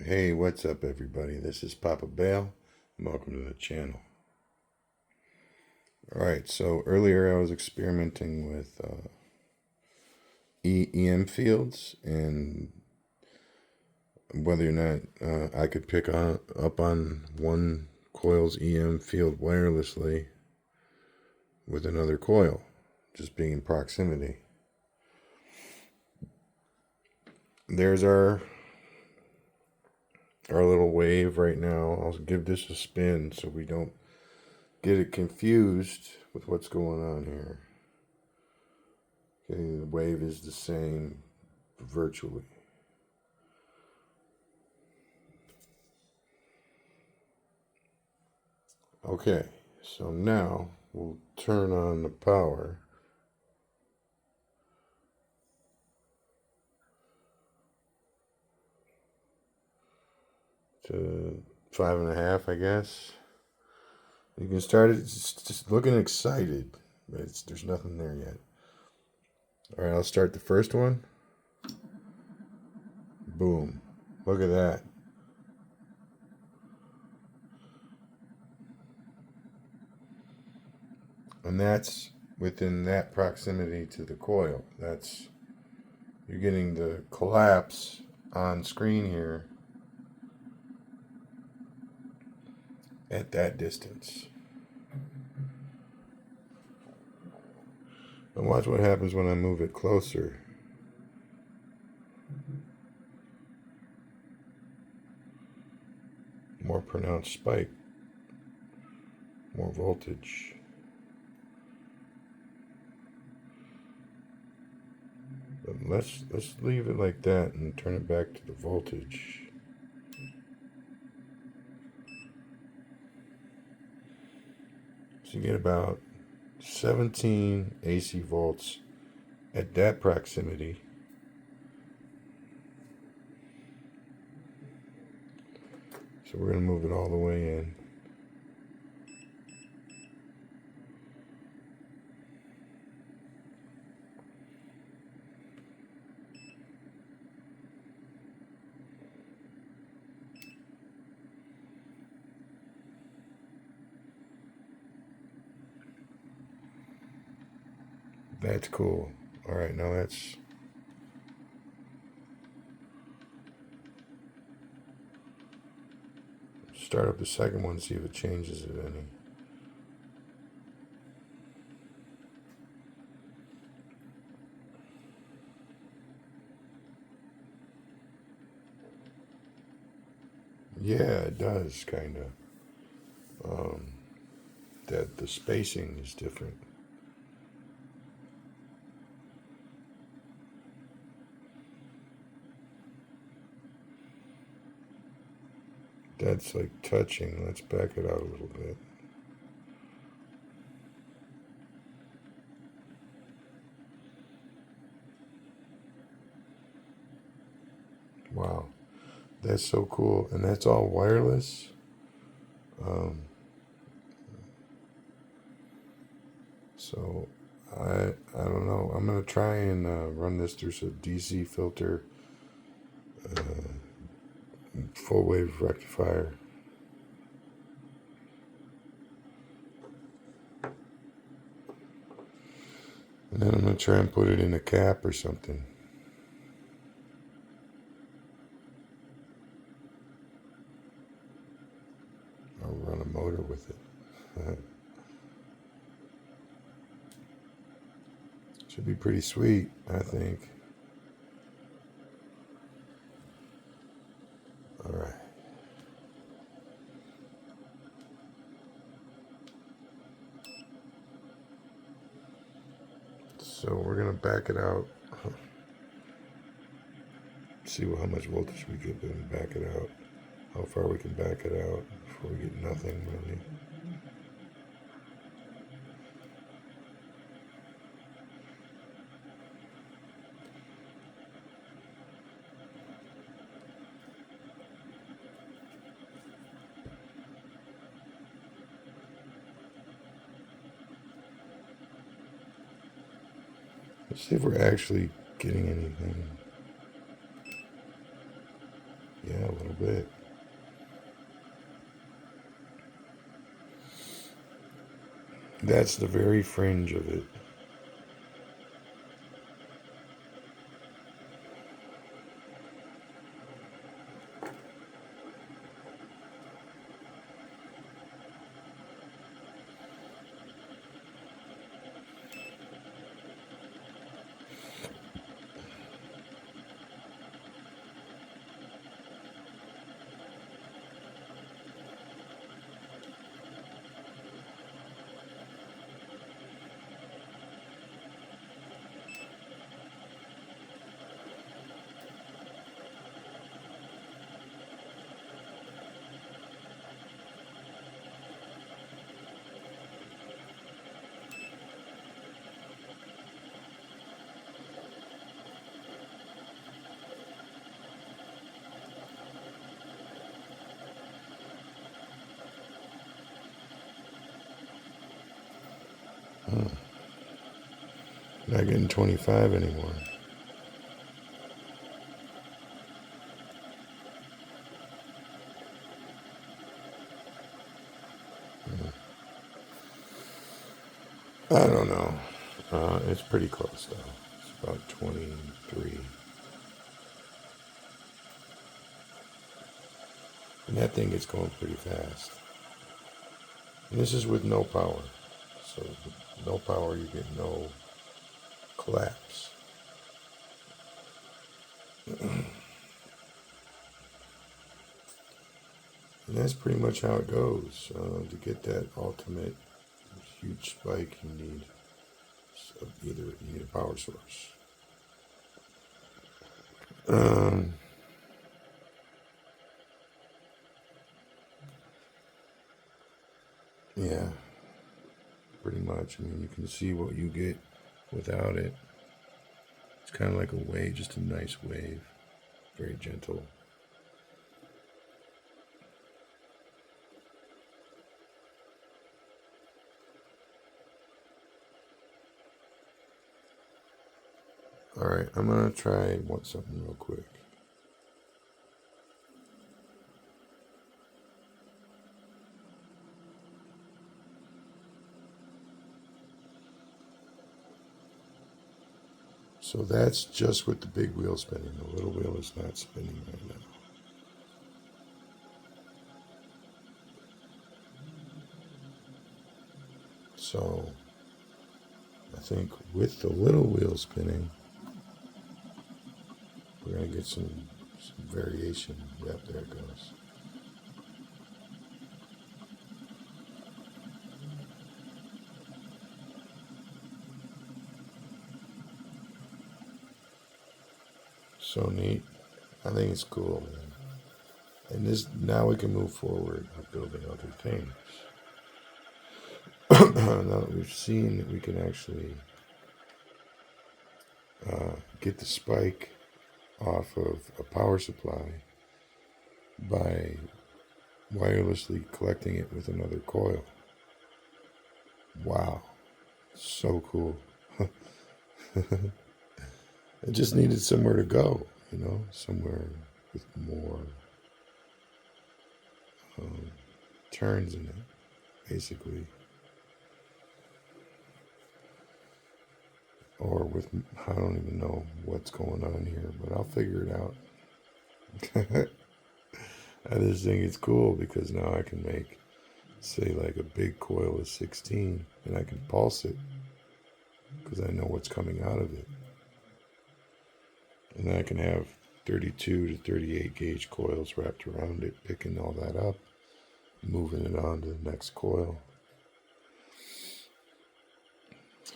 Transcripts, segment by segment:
Hey, what's up, everybody? This is Papa Bale. Welcome to the channel. Alright, so earlier I was experimenting with EM fields and whether or not I could pick up on one coil's EM field wirelessly with another coil, just being in proximity. There's our little wave right now. I'll give this a spin so we don't get it confused with what's going on here. Okay, the wave is the same virtually. Okay, so now we'll turn on the power. To 5.5, I guess. You can start it. It's just looking excited, but there's nothing there yet. All right, I'll start the first one. Boom! Look at that. And that's within that proximity to the coil. You're getting the collapse on screen here at that distance. And watch what happens when I move it closer. More pronounced spike. More voltage. But let's leave it like that and turn it back to the voltage. So you get about 17 AC volts at that proximity. So we're going to move it all the way in. That's cool. All right, now let's start up the second one, see if it changes it any. Yeah, it does, kind of. That the spacing is different. That's like touching. Let's back it out a little bit. Wow, that's so cool. And that's all wireless. So I don't know. I'm gonna try and run this through some DC filter, full wave rectifier. And then I'm gonna try and put it in a cap or something. I'll run a motor with it. Should be pretty sweet, I think. All right. So we're gonna back it out. See how much voltage we get and back it out. How far we can back it out before we get nothing really. Let's see if we're actually getting anything. Yeah, a little bit. That's the very fringe of it. Huh. Not getting 25 anymore. I don't know. It's pretty close though. It's about 23. And that thing gets going pretty fast. And this is with no power. So with no power, you get no collapse. And that's pretty much how it goes. To get that ultimate huge spike, you need a power source. Um, yeah, pretty much. I mean, you can see what you get without it. It's kind of like a wave, just a nice wave, very gentle. All right, I'm gonna try something real quick. So that's just with the big wheel spinning. The little wheel is not spinning right now. So I think with the little wheel spinning, we're gonna get some variation. Yep, there it goes. So neat. I think it's cool, man. And this now we can move forward with building other things. Now that we've seen that we can actually get the spike off of a power supply by wirelessly collecting it with another coil. Wow, so cool. It just needed somewhere to go, somewhere with more um, turns in it, basically. Or with, I don't even know what's going on here, but I'll figure it out. I just think it's cool because now I can make, say, like a big coil of 16 and I can pulse it because I know what's coming out of it. And then I can have 32 to 38 gauge coils wrapped around it, picking all that up, moving it on to the next coil.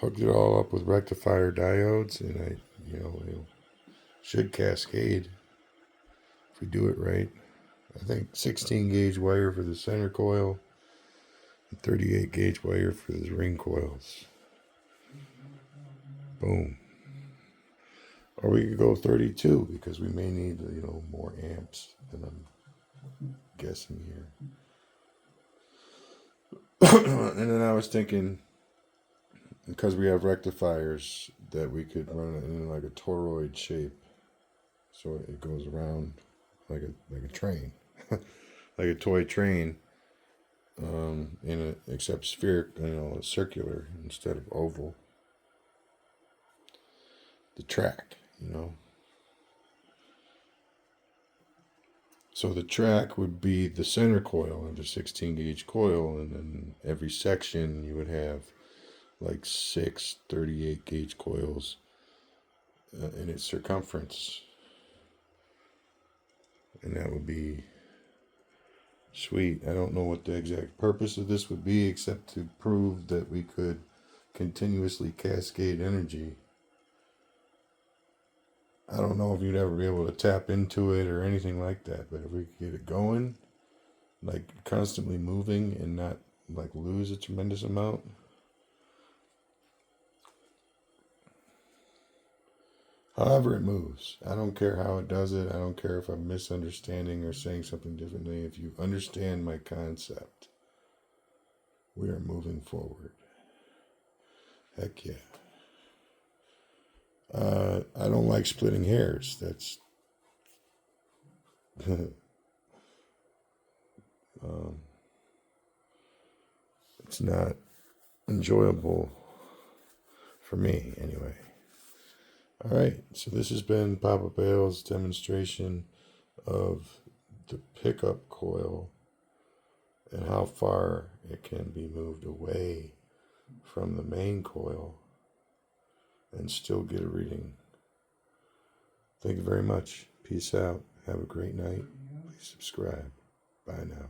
Hooked it all up with rectifier diodes, and it should cascade if we do it right. I think 16 gauge wire for the center coil, and 38 gauge wire for the ring coils. Boom. Or we could go 32 because we may need more amps than I'm guessing here. And then I was thinking, because we have rectifiers, that we could run it in like a toroid shape, so it goes around like a train, like a toy train, except spheric, circular instead of oval. The track, So the track would be the center coil of a 16 gauge coil, and then every section you would have like 6 38 gauge coils in its circumference. And that would be sweet. I don't know what the exact purpose of this would be, except to prove that we could continuously cascade energy. I don't know if you'd ever be able to tap into it or anything like that, but if we could get it going, like constantly moving and not like lose a tremendous amount. However it moves. I don't care how it does it. I don't care if I'm misunderstanding or saying something differently. If you understand my concept, we are moving forward. Heck yeah. I don't like splitting hairs. That's it's not enjoyable for me anyway. All right, so this has been Papa Bale's demonstration of the pickup coil and how far it can be moved away from the main coil and still get a reading. Thank you very much. Peace out. Have a great night. Please subscribe. Bye now.